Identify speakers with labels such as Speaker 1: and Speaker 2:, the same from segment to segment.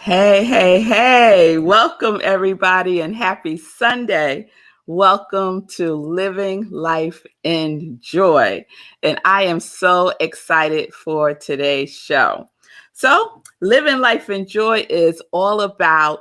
Speaker 1: Hey, hey, hey. Welcome, everybody, and happy Sunday. Welcome to Living Life in Joy. And I am so excited for today's show. So, Living Life in Joy is all about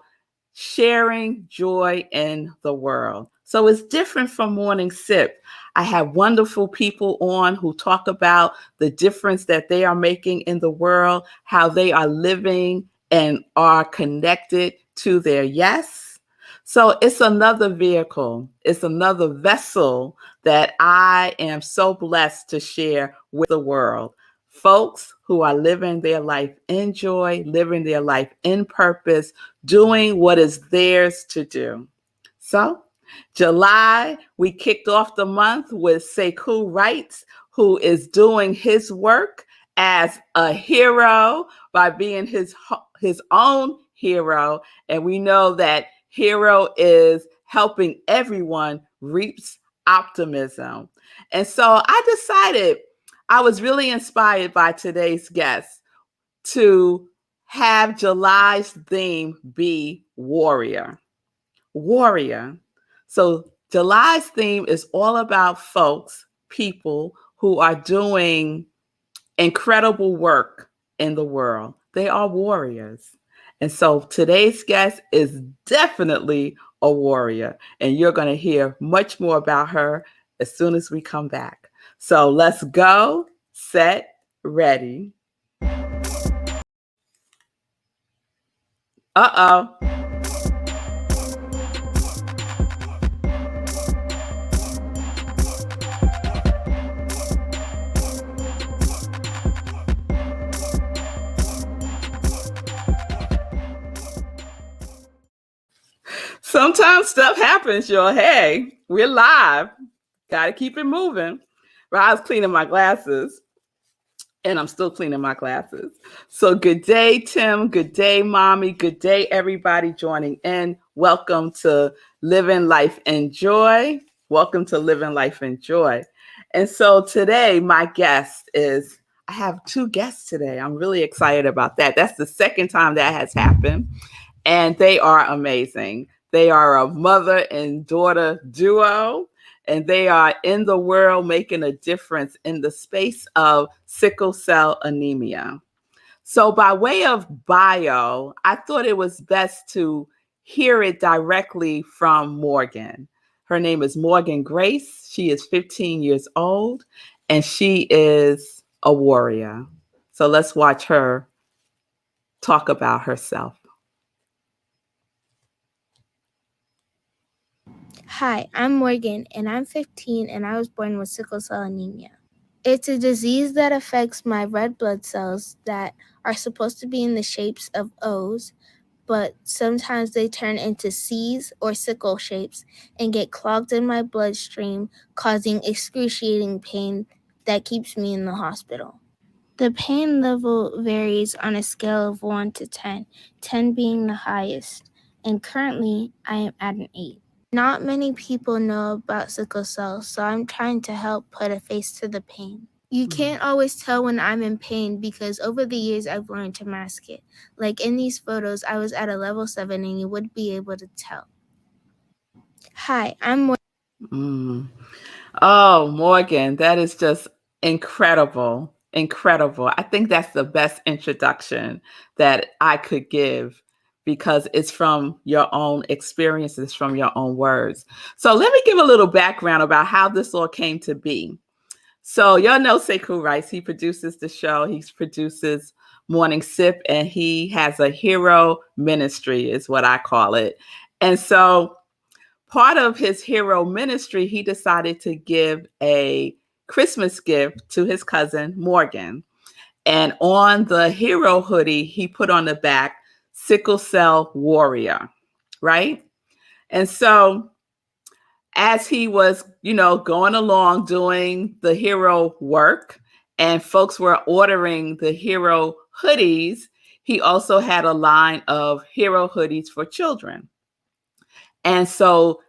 Speaker 1: sharing joy in the world. So, it's different from Morning Sip. I have wonderful people on who talk about the difference that they are making in the world, how they are living and are connected to their yes. So it's another vehicle, it's another vessel that I am so blessed to share with the world. Folks who are living their life in joy, living their life in purpose, doing what is theirs to do. So, July, we kicked off the month with Sekou Wrights, who is doing his work as a hero by being his own hero. And we know that hero is helping everyone reaps optimism. And so I decided I was really inspired by today's guest to have July's theme be warrior. Warrior. So July's theme is all about folks, people who are doing incredible work in the world. They are warriors. And so today's guest is definitely a warrior. And you're going to hear much more about her as soon as we come back. So let's go, set, ready. Uh-oh. Sometimes stuff happens, y'all. Hey, we're live. Got to keep it moving. But I was cleaning my glasses, and I'm still cleaning my glasses. So good day, Tim. Good day, Mommy. Good day, everybody joining in. Welcome to Living Life in Joy. Welcome to Living Life in Joy. And so today, my guest is, I have two guests today. I'm really excited about that. That's the second time that has happened. And they are amazing. They are a mother and daughter duo, and they are in the world making a difference in the space of sickle cell anemia. So, by way of bio, I thought it was best to hear it directly from Morgan. Her name is Morgan Grace. She is 15 years old, and she is a warrior. So, let's watch her talk about herself.
Speaker 2: Hi, I'm Morgan, and I'm 15, and I was born with sickle cell anemia. It's a disease that affects my red blood cells that are supposed to be in the shapes of O's, but sometimes they turn into C's or sickle shapes and get clogged in my bloodstream, causing excruciating pain that keeps me in the hospital. The pain level varies on a scale of 1 to 10, 10 being the highest, and currently I am at an 8. Not many people know about sickle cell, so I'm trying to help put a face to the pain. You can't always tell when I'm in pain because over the years I've learned to mask it. Like in these photos, I was at a level 7 and you would be able to tell. Hi, I'm Morgan.
Speaker 1: Oh, Morgan, that is just incredible. Incredible. I think that's the best introduction that I could give because it's from your own experiences, from your own words. So let me give a little background about how this all came to be. So y'all know Sekou Rice. He produces the show. He produces Morning Sip, and he has a hero ministry, is what I call it. And so part of his hero ministry, he decided to give a Christmas gift to his cousin, Morgan. And on the hero hoodie, he put on the back, sickle cell warrior, right? And so as he was, going along doing the hero work and folks were ordering the hero hoodies, he also had a line of hero hoodies for children. And so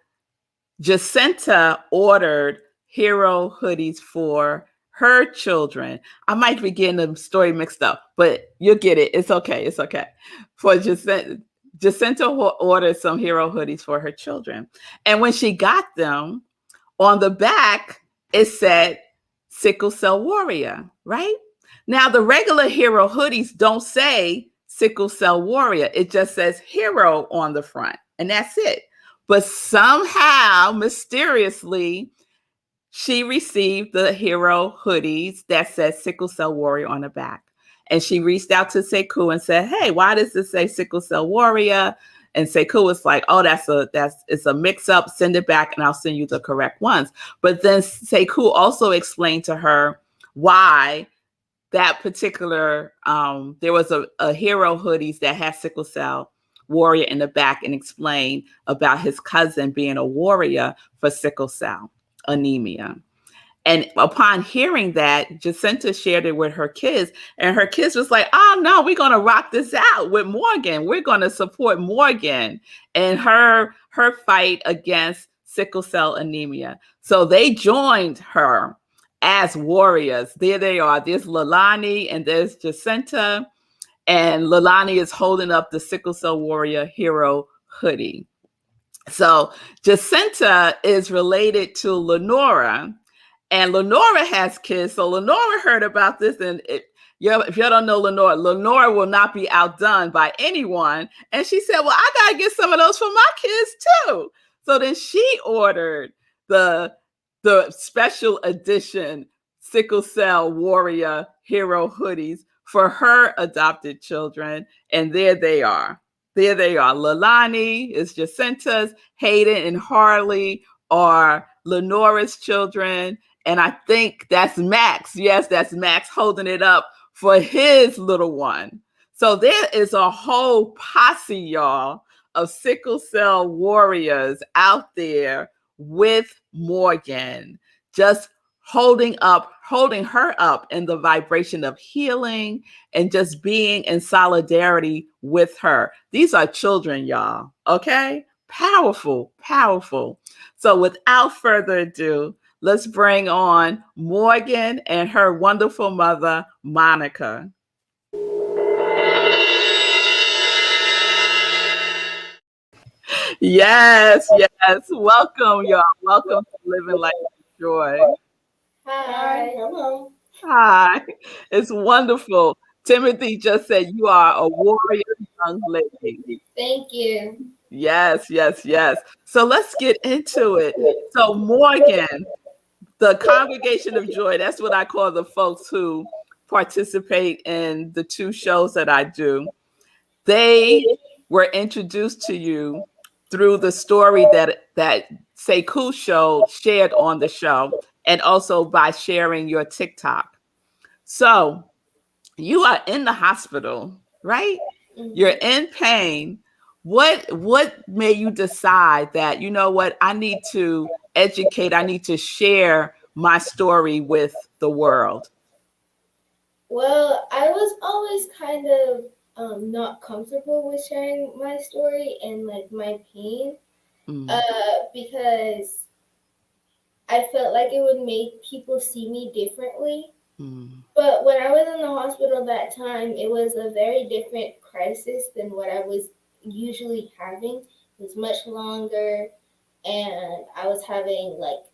Speaker 1: Jacinta ordered hero hoodies for her children. I might be getting the story mixed up, but you'll get it. It's okay. It's okay. For Jacinta ordered some hero hoodies for her children. And when she got them, on the back, it said sickle cell warrior, right? Now, the regular hero hoodies don't say sickle cell warrior. It just says hero on the front, and that's it. But somehow, mysteriously, she received the hero hoodies that said sickle cell warrior on the back. And she reached out to Sekou and said, "Hey, why does this say sickle cell warrior?" And Sekou was like, "Oh, it's a mix up. Send it back and I'll send you the correct ones." But then Sekou also explained to her why that particular there was a hero hoodies that had sickle cell warrior in the back, and explained about his cousin being a warrior for sickle cell anemia. And upon hearing that, Jacinta shared it with her kids, and her kids was like, "Oh no, we're gonna rock this out with Morgan. We're gonna support Morgan and her fight against sickle cell anemia." So they joined her as warriors. There they are. There's Lalani and there's Jacinta, and Lalani is holding up the sickle cell warrior hero hoodie. So Jacinta is related to Lenora, and Lenora has kids. So Lenora heard about this, and if you don't know Lenora will not be outdone by anyone. And she said, "Well, I gotta get some of those for my kids too." So then she ordered the special edition sickle cell warrior hero hoodies for her adopted children, and there they are. There they are. Lalani is Jacinta's, Hayden and Harley are Lenora's children, and I think that's Max. Yes, that's Max holding it up for his little one. So there is a whole posse, y'all, of sickle cell warriors out there with Morgan, just holding her up in the vibration of healing and just being in solidarity with her. These are children, y'all. Okay? Powerful, powerful. So without further ado, let's bring on Morgan and her wonderful mother, Monica. Yes, yes. Welcome, y'all. Welcome to Living Life with Joy.
Speaker 3: Hi. Hello.
Speaker 1: Hi. It's wonderful. Timothy just said you are a warrior young lady.
Speaker 3: Thank you.
Speaker 1: Yes, yes, yes. So let's get into it. So, Morgan, the Congregation of Joy, that's what I call the folks who participate in the two shows that I do. They were introduced to you through the story that Sekou shared on the show, and also by sharing your TikTok. So you are in the hospital, right? You're in pain. What made you decide that, you know what, I need to educate, I need to share my story with the world?
Speaker 3: Well, I was always kind of not comfortable with sharing my story and like my pain,
Speaker 1: Mm,
Speaker 3: because I felt like it would make people see me differently.
Speaker 1: mm,
Speaker 3: But when I was in the hospital that time, it was a very different crisis than what I was usually having. It was much longer, and I was having like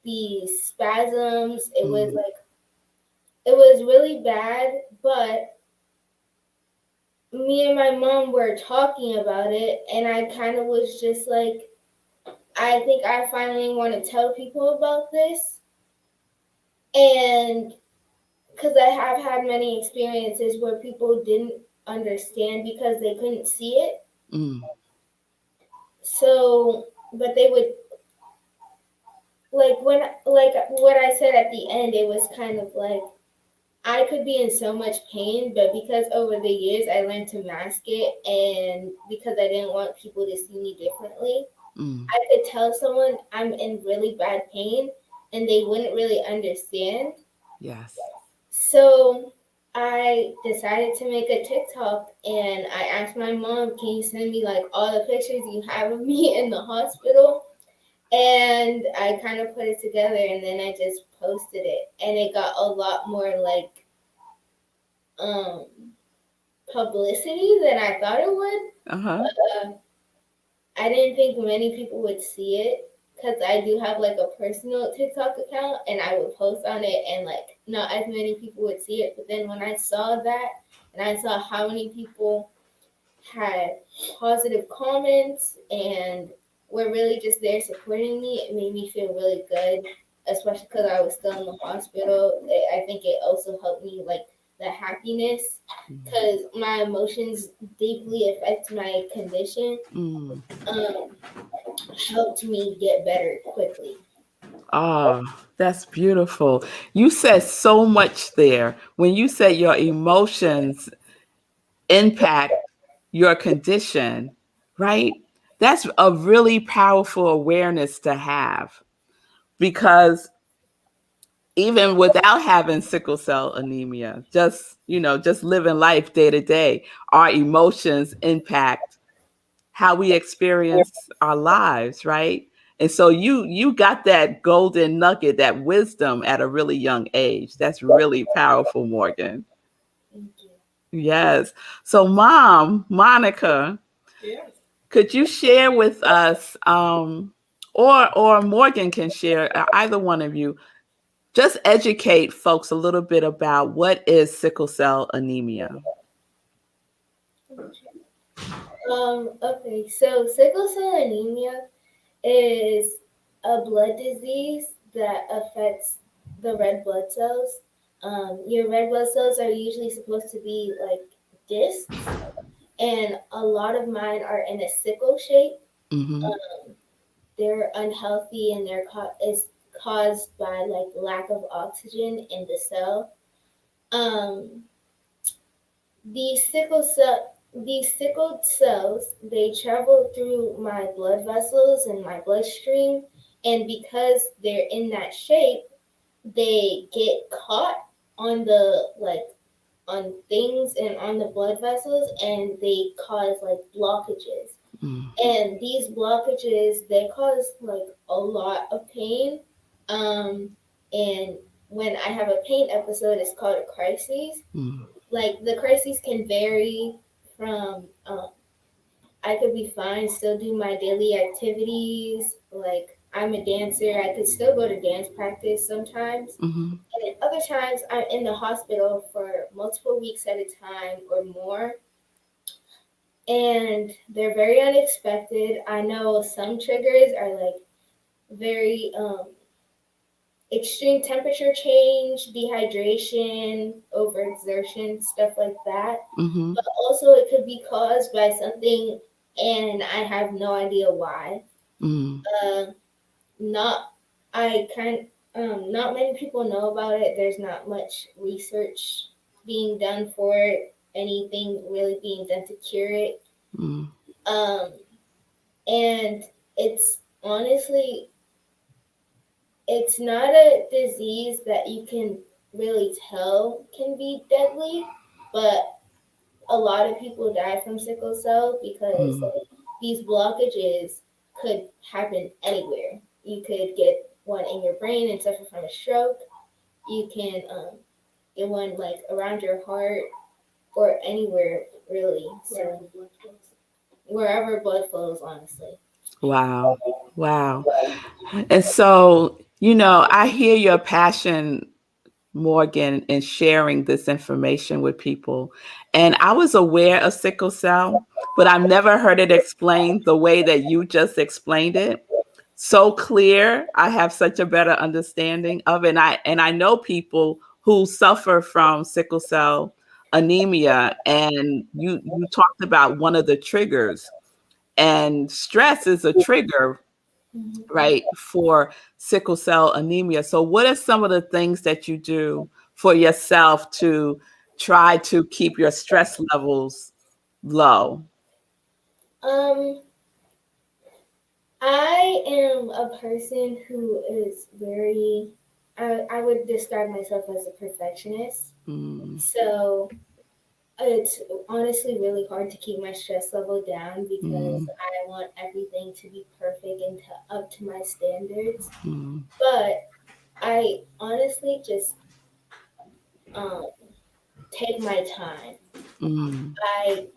Speaker 3: these spasms.
Speaker 1: mm,
Speaker 3: It was really bad, but me and my mom were talking about it, and I kind of was just like, I think I finally want to tell people about this. And because I have had many experiences where people didn't understand because they couldn't see it.
Speaker 1: mm,
Speaker 3: So, but they would, like what I said at the end, it was kind of like, I could be in so much pain, but because over the years I learned to mask it, and because I didn't want people to see me differently,
Speaker 1: mm.
Speaker 3: I could tell someone I'm in really bad pain and they wouldn't really understand.
Speaker 1: Yes.
Speaker 3: So I decided to make a TikTok, and I asked my mom, "Can you send me like all the pictures you have of me in the hospital?" And I kind of put it together, and then I just posted it, and it got a lot more like um publicity than I thought it would.
Speaker 1: Uh-huh.
Speaker 3: Uh, I didn't think many people would see it because I do have like a personal TikTok account and I would post on it and like not as many people would see it. But then when I saw that and I saw how many people had positive comments and were really just there supporting me, it made me feel really good, especially because I was still in the hospital. I think it also helped me like the happiness because my emotions deeply affect my condition.
Speaker 1: Mm.
Speaker 3: Um, helped me get better quickly.
Speaker 1: Oh, that's beautiful. You said so much there. When you said your emotions impact your condition, right? That's a really powerful awareness to have because even without having sickle cell anemia, just living life day to day, our emotions impact how we experience our lives, right? And so you got that golden nugget, that wisdom at a really young age. That's really powerful, Morgan.
Speaker 3: Thank you.
Speaker 1: Yes. So Mom, Monica, could you share with us or Morgan can share, either one of you, just educate folks a little bit about what is sickle cell anemia.
Speaker 3: Okay, so sickle cell anemia is a blood disease that affects the red blood cells. Your red blood cells are usually supposed to be like discs, and a lot of mine are in a sickle shape.
Speaker 1: Mm-hmm.
Speaker 3: They're unhealthy, and it's caused by like lack of oxygen in the cell. Um, these sickled cells, they travel through my blood vessels and my bloodstream, and because they're in that shape, they get caught on the like on things and on the blood vessels, and they cause like blockages.
Speaker 1: Mm-hmm.
Speaker 3: And these blockages, they cause like a lot of pain. Um, and when I have a pain episode, it's called a crisis. Like the crises can vary from I could be fine, still do my daily activities. Like I'm a dancer, I could still go to dance practice sometimes.
Speaker 1: Mm-hmm.
Speaker 3: And then other times I'm in the hospital for multiple weeks at a time or more. And they're very unexpected. I know some triggers are like very extreme temperature change, dehydration, overexertion, stuff like that.
Speaker 1: Mm-hmm.
Speaker 3: But also, it could be caused by something, and I have no idea why.
Speaker 1: Mm-hmm.
Speaker 3: Uh, not I kind not many people know about it. There's not much research being done for it. Anything really being done to cure it.
Speaker 1: Mm-hmm.
Speaker 3: Um, and it's honestly it's not a disease that you can really tell can be deadly, but a lot of people die from sickle cell because
Speaker 1: Mm-hmm.
Speaker 3: like, these blockages could happen anywhere. You could get one in your brain and suffer from a stroke. You can get one like around your heart or anywhere really. So wherever blood flows, honestly.
Speaker 1: Wow. Wow. And so, I hear your passion, Morgan, in sharing this information with people. And I was aware of sickle cell, but I've never heard it explained the way that you just explained it. So clear. I have such a better understanding of it. And I know people who suffer from sickle cell anemia. And you talked about one of the triggers. And stress is a trigger,
Speaker 3: Mhm.
Speaker 1: right, for sickle cell anemia. So, what are some of the things that you do for yourself to try to keep your stress levels low?
Speaker 3: Um, I am a person who is I would describe myself as a perfectionist.
Speaker 1: Mm,
Speaker 3: So it's honestly really hard to keep my stress level down because
Speaker 1: mm,
Speaker 3: I want everything to be perfect and up to my standards.
Speaker 1: mm,
Speaker 3: But I honestly just um, take my time.
Speaker 1: Mm,
Speaker 3: I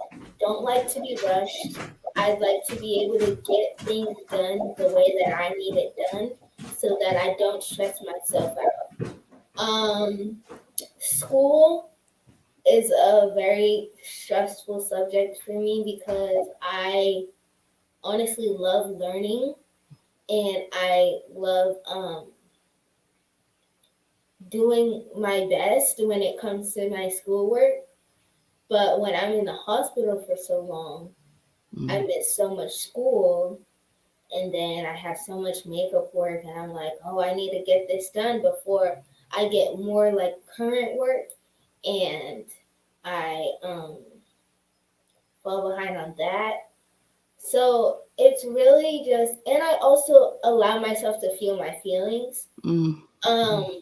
Speaker 3: don't like to be rushed. I'd like to be able to get things done the way that I need it done so that I don't stress myself out. School is a very stressful subject for me because I honestly love learning and I love doing my best when it comes to my schoolwork. But when I'm in the hospital for so long, I
Speaker 1: mm,
Speaker 3: miss so much school, and then I have so much makeup work, and I'm like, oh, I need to get this done before I get more like current work, and I fall behind on that. So it's really just, and I also allow myself to feel my feelings.
Speaker 1: mm,
Speaker 3: Um,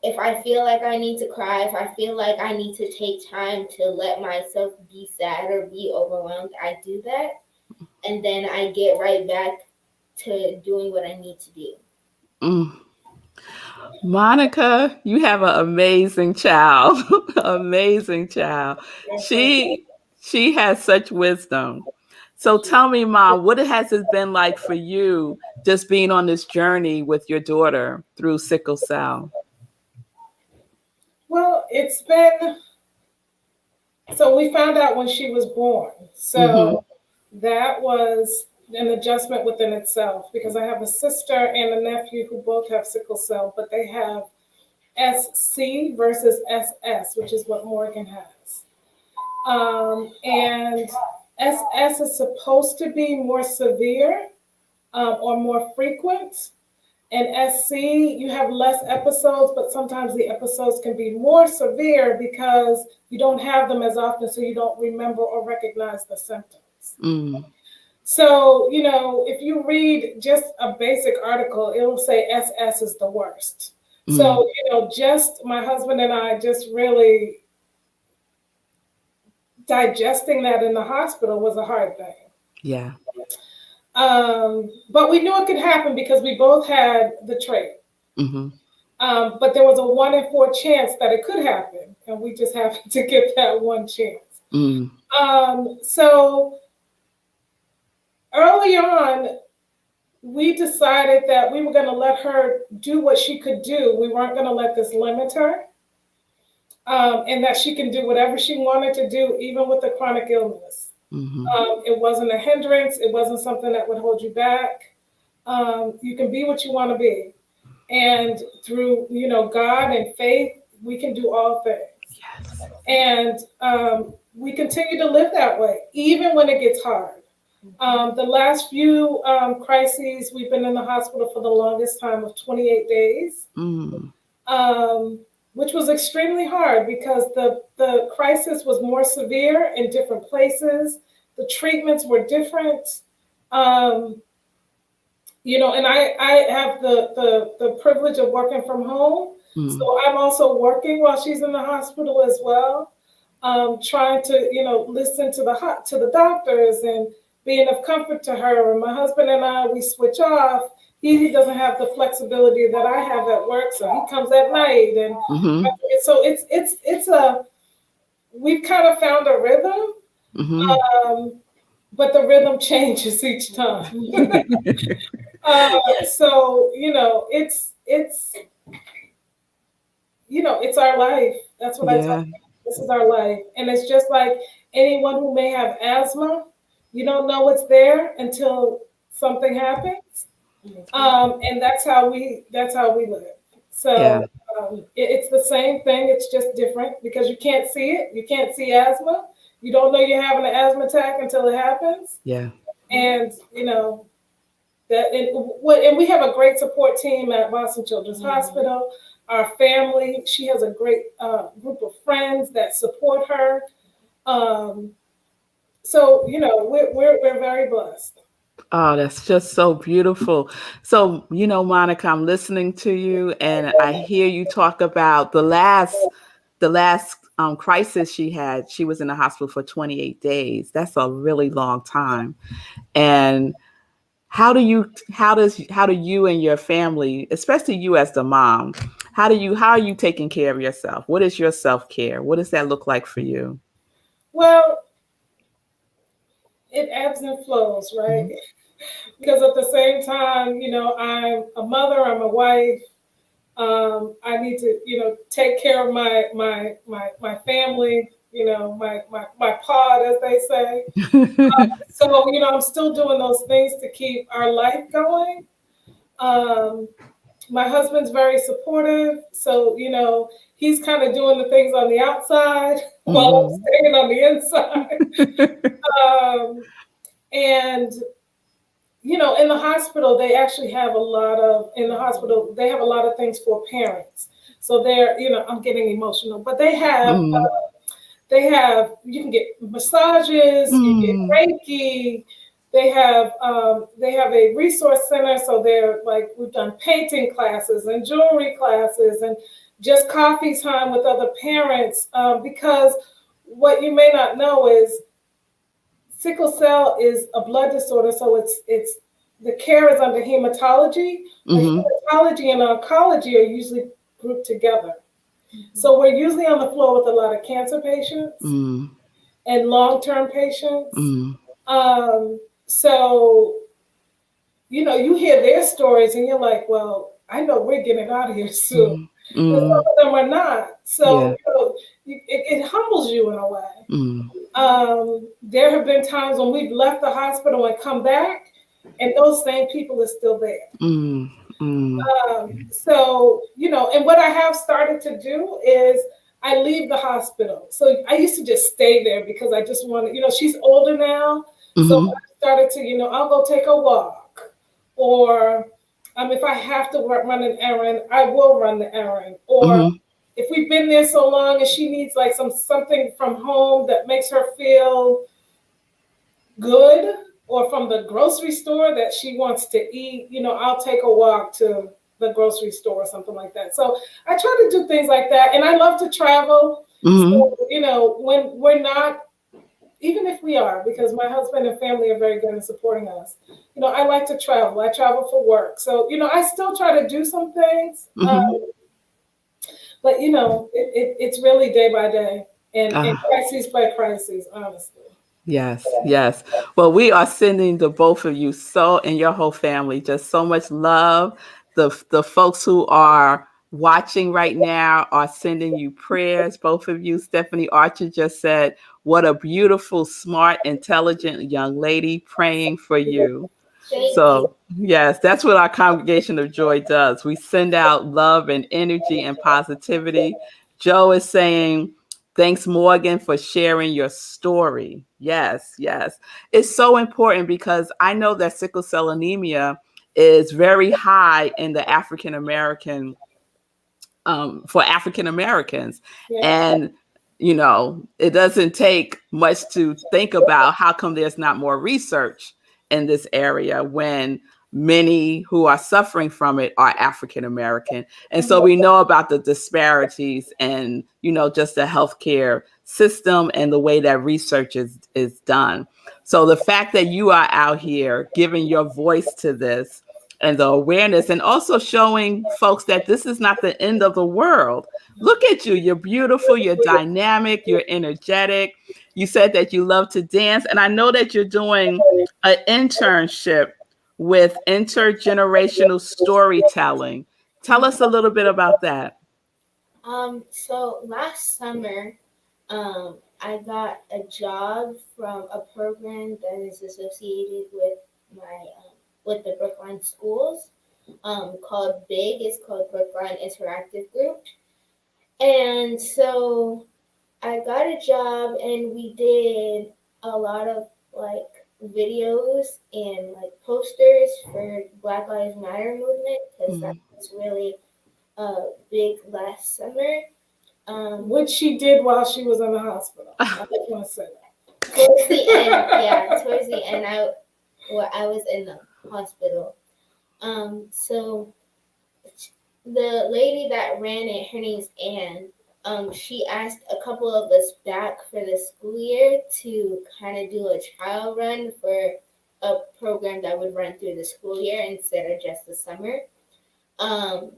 Speaker 3: if I feel like I need to cry, if I feel like I need to take time to let myself be sad or be overwhelmed, I do that. And then I get right back to doing what I need to do.
Speaker 1: mm. Monica, you have an amazing child. Amazing child.
Speaker 3: Yes, I
Speaker 1: She she has such wisdom. So tell me, Mom, what has it been like for you just being on this journey with your daughter through sickle cell?
Speaker 4: Well, it's been so we found out when she was born.
Speaker 1: Mm-hmm.
Speaker 4: So that was an adjustment within itself because I have a sister and a nephew who both have sickle cell, but they have SC versus SS, which is what Morgan has. And SS is supposed to be more severe or more frequent. And SC, you have less episodes, but sometimes the episodes can be more severe because you don't have them as often, so you don't remember or recognize the symptoms.
Speaker 1: Mm,
Speaker 4: So, if you read just a basic article, it'll say SS is the worst.
Speaker 1: mm,
Speaker 4: So, just my husband and I just really digesting that in the hospital was a hard thing.
Speaker 1: yeah.
Speaker 4: But we knew it could happen because we both had the trait.
Speaker 1: Mm-hmm.
Speaker 4: But there was a 1 in 4 chance that it could happen, and we just happened to get that one chance.
Speaker 1: Mm,
Speaker 4: So early on, we decided that we were going to let her do what she could do. We weren't going to let this limit her, and that she can do whatever she wanted to do, even with a chronic illness.
Speaker 1: mm-hmm.
Speaker 4: It wasn't a hindrance. It wasn't something that would hold you back. You can be what you want to be. And through, God and faith, we can do all things.
Speaker 1: Yes.
Speaker 4: And we continue to live that way, even when it gets hard. The last few crises, we've been in the hospital for the longest time of 28 days,
Speaker 1: Mm,
Speaker 4: which was extremely hard because the crisis was more severe in different places. The treatments were different. Um, and I have the privilege of working from home.
Speaker 1: mm,
Speaker 4: So I'm also working while she's in the hospital as well, trying to, listen to the doctors and being of comfort to her. And my husband and I, we switch off. He doesn't have the flexibility that I have at work, so he comes at night. And
Speaker 1: mm-hmm.
Speaker 4: so we've kind of found a rhythm,
Speaker 1: Mm-hmm.
Speaker 4: um, but the rhythm changes each time. So it's our life. That's what I tell
Speaker 1: Yeah.
Speaker 4: people. This is our life, and it's just like anyone who may have asthma. You don't know it's there until something happens, and that's how we live.
Speaker 1: Yeah.
Speaker 4: So it's the same thing. It's just different because you can't see it. You can't see asthma. You don't know you're having an asthma attack until it happens,
Speaker 1: Yeah.
Speaker 4: and and we have a great support team at Boston Children's Hospital. Our family, she has a great group of friends that support her. Um, so we're very blessed.
Speaker 1: Oh, that's just so beautiful. So, Monica, I'm listening to you and I hear you talk about the last crisis she had. She was in the hospital for 28 days. That's a really long time. And how do you and your family, especially you as the mom, how are you taking care of yourself? What is your self-care? What does that look like for you?
Speaker 4: Well, it ebbs and flows, right?
Speaker 1: Mhm.
Speaker 4: Because at the same time, I'm a mother, I'm a wife. I need to, take care of my family, my pod, as they say. So, I'm still doing those things to keep our life going. Um, my husband's very supportive, so he's kind of doing the things on the outside while I'm
Speaker 1: Mhm.
Speaker 4: staying on the inside. Um, and in the hospital, they actually have a lot of in the hospital they have a lot of things for parents. So they're, I'm getting emotional, but
Speaker 1: Mhm.
Speaker 4: they have you can get massages, you get
Speaker 1: Mhm.
Speaker 4: Reiki. They have a resource center, so they're like we've done painting classes and jewelry classes and just coffee time with other parents. Because what you may not know is sickle cell is a blood disorder, so it's the care is under hematology, but
Speaker 1: Mhm.
Speaker 4: hematology and oncology are usually grouped together. So we're usually on the floor with a lot of cancer patients
Speaker 1: Mhm.
Speaker 4: and long-term patients.
Speaker 1: Mhm.
Speaker 4: So you hear their stories and you're like, well, I know we're getting out of here soon.
Speaker 1: Mhm.
Speaker 4: And some
Speaker 1: Mhm.
Speaker 4: of them are not. So
Speaker 1: Yeah.
Speaker 4: it humbles you in a way.
Speaker 1: Mhm.
Speaker 4: There have been times when we've left the hospital and come back, and those same people are still there.
Speaker 1: Mhm. Mhm.
Speaker 4: So, and what I have started to do is I leave the hospital. So I used to just stay there because I just wanted, she's older now. So
Speaker 1: Mhm.
Speaker 4: I started to, I'll go take a walk. Or if I have to run an errand, I will run the errand. Or
Speaker 1: Mhm.
Speaker 4: if we've been there so long and she needs like something from home that makes her feel good, or from the grocery store that she wants to eat, I'll take a walk to the grocery store or something like that. So I try to do things like that. And I love to travel.
Speaker 1: Mhm.
Speaker 4: So, when we're not, even if we are, because my husband and family are very good in supporting us, I like to travel. I travel for work. So, I still try to do some things.
Speaker 1: Mhm.
Speaker 4: But, it's really day by day and
Speaker 1: Ah.
Speaker 4: crises by crises, honestly.
Speaker 1: Yes, yes. Well, we are sending the both of you and your whole family just so much love. The folks who are watching right now are sending you prayers. Both of you, Stephanie Archer just said, "What a beautiful, smart, intelligent young lady praying for you."
Speaker 3: Thank you.
Speaker 1: So, yes, that's what our Congregation of Joy does. We send out love and energy and positivity. Joe is saying, thanks, Morgan, for sharing your story. Yes, yes. It's so important because I know that sickle cell anemia is very high in the African American for African Americans.
Speaker 4: Yeah.
Speaker 1: And, it doesn't take much to think about how come there's not more research in this area when many who are suffering from it are African American. And so we know about the disparities and, just the healthcare system and the way that research is done. So the fact that you are out here giving your voice to this and the awareness, and also showing folks that this is not the end of the world. Look at you. You're beautiful. You're dynamic. You're energetic. You said that you love to dance. And I know that you're doing an internship with intergenerational storytelling. Tell us a little bit about that.
Speaker 3: So last summer, I got a job from a program that is associated with my with the Brookline schools, called BIG. It's called Brookline Interactive Group. And so I got a job, and we did a lot of like videos and like posters for Black Lives Matter movement, because that
Speaker 1: Mm.
Speaker 3: was really big last summer.
Speaker 4: Which she did while she was in the hospital. I just want to say that.
Speaker 3: Towards the end, yeah, towards the end, I was in the hospital. So the lady that ran it, her name's Anne. She asked a couple of us back for the school year to kind of do a trial run for a program that would run through the school year instead of just the summer. Um,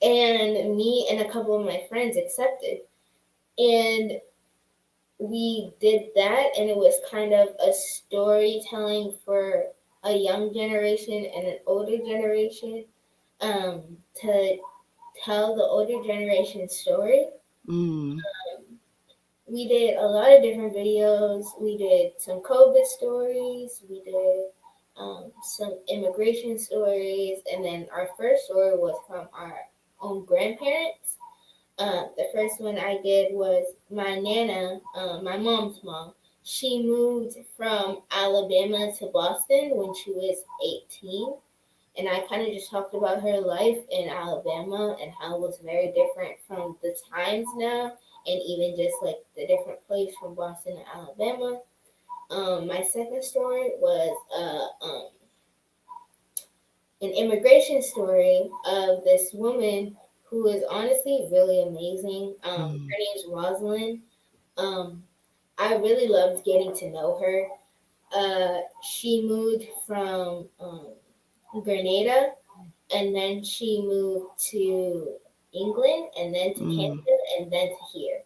Speaker 3: and me and a couple of my friends accepted. And we did that, and it was kind of a storytelling for a young generation and an older generation, to tell the older generation story.
Speaker 1: Mm,
Speaker 3: We did a lot of different videos. We did some COVID stories. We did some immigration stories, and then our first story was from our own grandparents. The first one I did was my nana, my mom's mom. She moved from Alabama to Boston when she was 18. And I kind of just talked about her life in Alabama and how it was very different from the times now, and even just like the different place from Boston to Alabama. My second story was an immigration story of this woman who is honestly really amazing.
Speaker 1: mm,
Speaker 3: Her name's Rosalind. Um, I really loved getting to know her. She moved from Grenada, and then she moved to England, and then to
Speaker 1: mm,
Speaker 3: Canada, and then to here.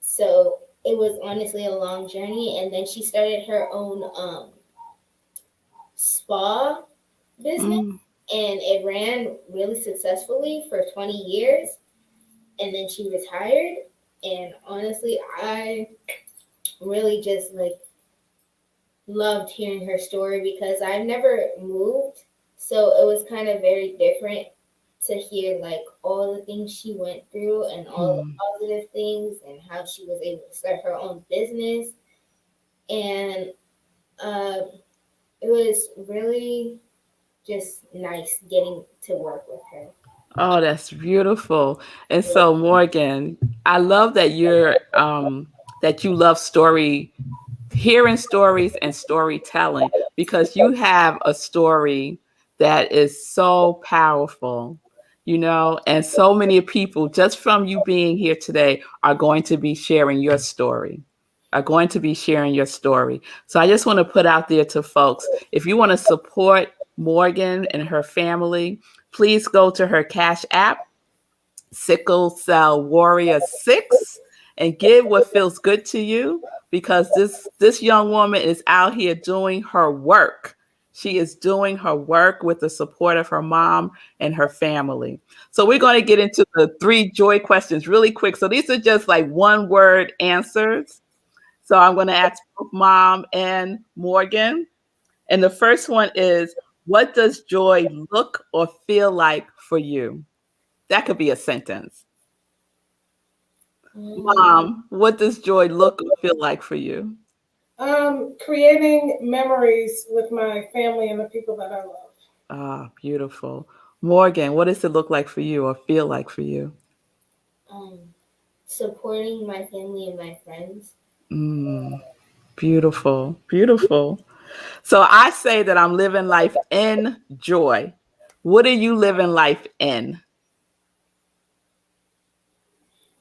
Speaker 3: So it was honestly a long journey. And then she started her own spa business,
Speaker 1: mm.
Speaker 3: and it ran really successfully for 20 years. And then she retired. And honestly, I really just like loved hearing her story because I've never moved. So it was kind of very different to hear like all the things she went through and all the
Speaker 1: Mm.
Speaker 3: positive things and how she was able to start her own business. And uh, it was really just nice getting to work with her.
Speaker 1: Oh, that's beautiful. And so, Morgan, I love that that you love hearing stories and storytelling, because you have a story that is so powerful, and so many people, just from you being here today, are going to be sharing your story. Are going to be sharing your story. So I just want to put out there to folks, if you want to support Morgan and her family, please go to her Cash App, Sickle Cell Warrior 6, and give what feels good to you, because this young woman is out here doing her work. She is doing her work with the support of her mom and her family. So we're going to get into the 3 joy questions really quick. So these are just like one word answers. So I'm going to ask both Mom and Morgan. And the first one is, what does joy look or feel like for you? That could be a sentence.
Speaker 3: Um,
Speaker 1: Mom, what does joy look or feel like for you?
Speaker 4: Creating memories with my family and the people that I love.
Speaker 1: Ah, beautiful. Morgan, what does it look like for you or feel like for you?
Speaker 3: um, Supporting my family and my friends.
Speaker 1: Mm, beautiful, beautiful. So I say that I'm living life in joy. What are you living life in?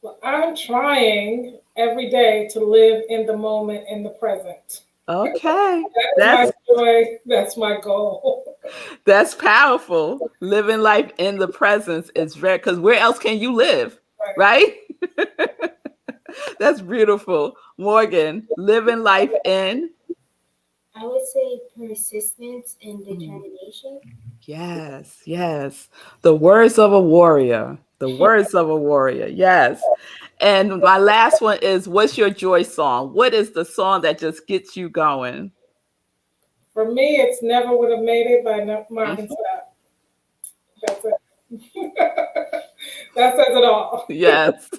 Speaker 4: Well, I'm trying every day to live in the moment, in the present.
Speaker 1: Okay,
Speaker 4: That is my
Speaker 1: that's
Speaker 4: joy. That's my goal.
Speaker 1: that's powerful. Living life in the presence is very, because where else can you live,
Speaker 4: Right.
Speaker 1: right? That's beautiful. Morgan, living life in.
Speaker 3: I would say persistence and
Speaker 1: Mm,
Speaker 3: determination.
Speaker 1: yes, yes. The words of a warrior. The words of a warrior. Yes. And my last one is, what's your joy song? What is the song that just gets you going?
Speaker 4: For me, it's Never Would Have Made It by
Speaker 1: Mm,
Speaker 4: Marvin Sapp. That's it. That says it all.
Speaker 1: yes.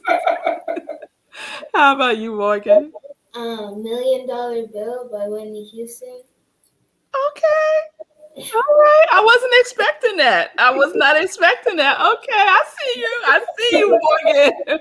Speaker 1: How about you, Morgan?
Speaker 3: Million Dollar Bill by Whitney Houston.
Speaker 1: Okay. All right. I wasn't expecting that. I was not expecting that. Okay. I see you. I see you, Morgan.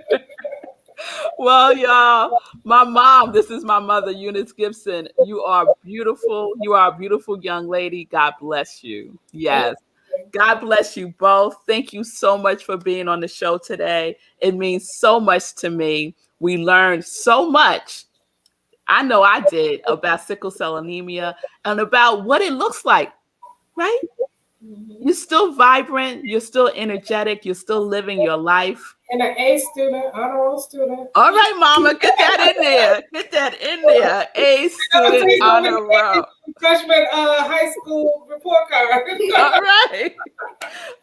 Speaker 1: Well, y'all, my mom, this is my mother, Eunice Gibson. You are beautiful. You are a beautiful young lady. God bless you.
Speaker 3: Thank
Speaker 1: Yes.
Speaker 3: you.
Speaker 1: God bless you both. Thank you so much for being on the show today. It means so much to me. We learned so much. I know I did, about sickle cell anemia and about what it looks like, right? You're still vibrant, you're still energetic, you're still living your life.
Speaker 4: And an A student, honor roll student.
Speaker 1: All right, mama, get that in there. Get that in there. A student honor roll.
Speaker 4: Freshman high school report card.
Speaker 1: All right.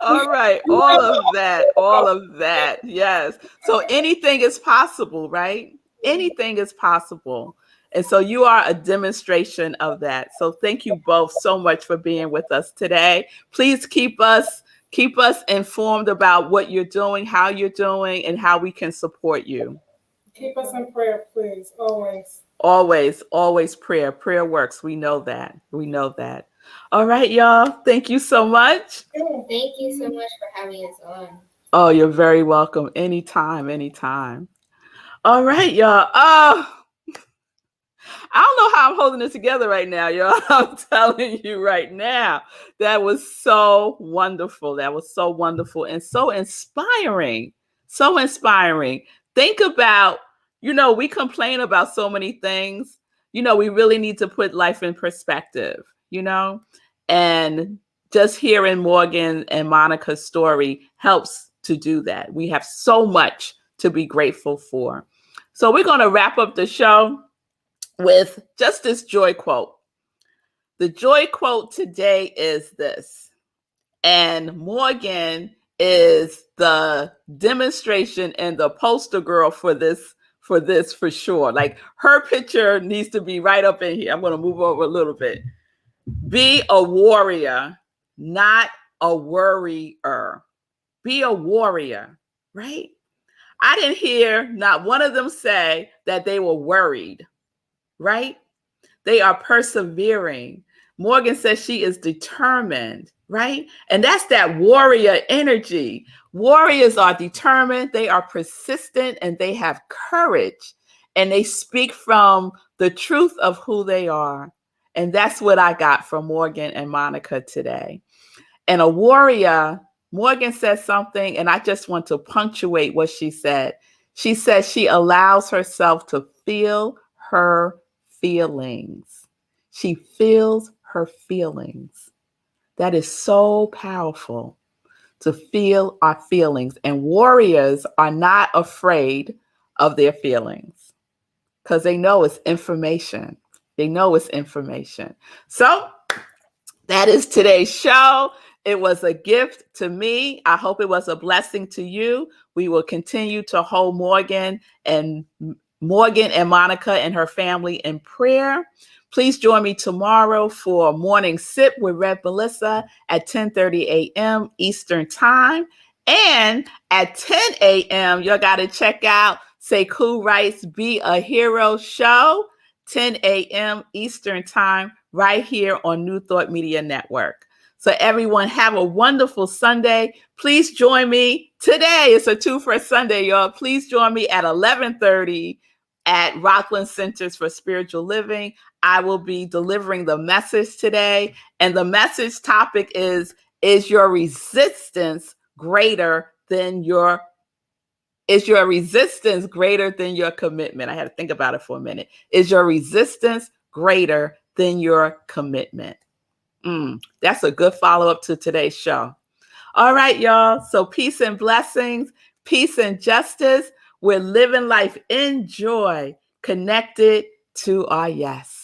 Speaker 1: All right. All of that. All of that. Yes. So anything is possible, right? Anything is possible. And so you are a demonstration of that. So thank you both so much for being with us today. Please keep us informed about what you're doing, how you're doing, and how we can support you.
Speaker 4: Keep us in prayer, please. Always.
Speaker 1: Always, always prayer. Prayer works. We know that. We know that. All right, y'all. Thank you so much.
Speaker 3: Thank you so much for having us on.
Speaker 1: Oh, you're very welcome. Anytime, anytime. All right, y'all. Oh, I don't know how I'm holding it together right now, y'all. I'm telling you right now. That was so wonderful. That was so wonderful and so inspiring. So inspiring. Think about, we complain about so many things. We really need to put life in perspective, and just hearing Morgan and Monica's story helps to do that. We have so much to be grateful for. So we're going to wrap up the show with just this joy quote. The joy quote today is this, and Morgan is the demonstration and the poster girl for this for sure. Like, her picture needs to be right up in here. I'm going to move over a little bit. Be a warrior, not a worrier. Be a warrior, right? I didn't hear not one of them say that they were worried, right? They are persevering. Morgan says she is determined, right? And that's that warrior energy. Warriors are determined, they are persistent, and they have courage. And they speak from the truth of who they are. And that's what I got from Morgan and Monica today. And a warrior, Morgan said something, and I just want to punctuate what she said. She says she allows herself to feel her feelings. She feels her feelings. That is so powerful, to feel our feelings. And warriors are not afraid of their feelings because they know it's information. They know it's information. So that is today's show. It was a gift to me. I hope it was a blessing to you. We will continue to hold Morgan and Monica and her family in prayer. Please join me tomorrow for Morning Sip with Rev Melissa at 10:30 a.m. Eastern Time. And at 10 a.m., you got to check out Sekou Wright's Be a Hero show, 10 a.m. Eastern Time, right here on New Thought Media Network. So everyone, have a wonderful Sunday. Please join me today. It's a 2 for Sunday, y'all. Please join me at 11:30 at Rockland Centers for Spiritual Living. I will be delivering the message today. And the message topic is your resistance greater than your commitment? I had to think about it for a minute. Is your resistance greater than your commitment? That's a good follow-up to today's show. All right, y'all. So peace and blessings, peace and justice. We're living life in joy, connected to our yes.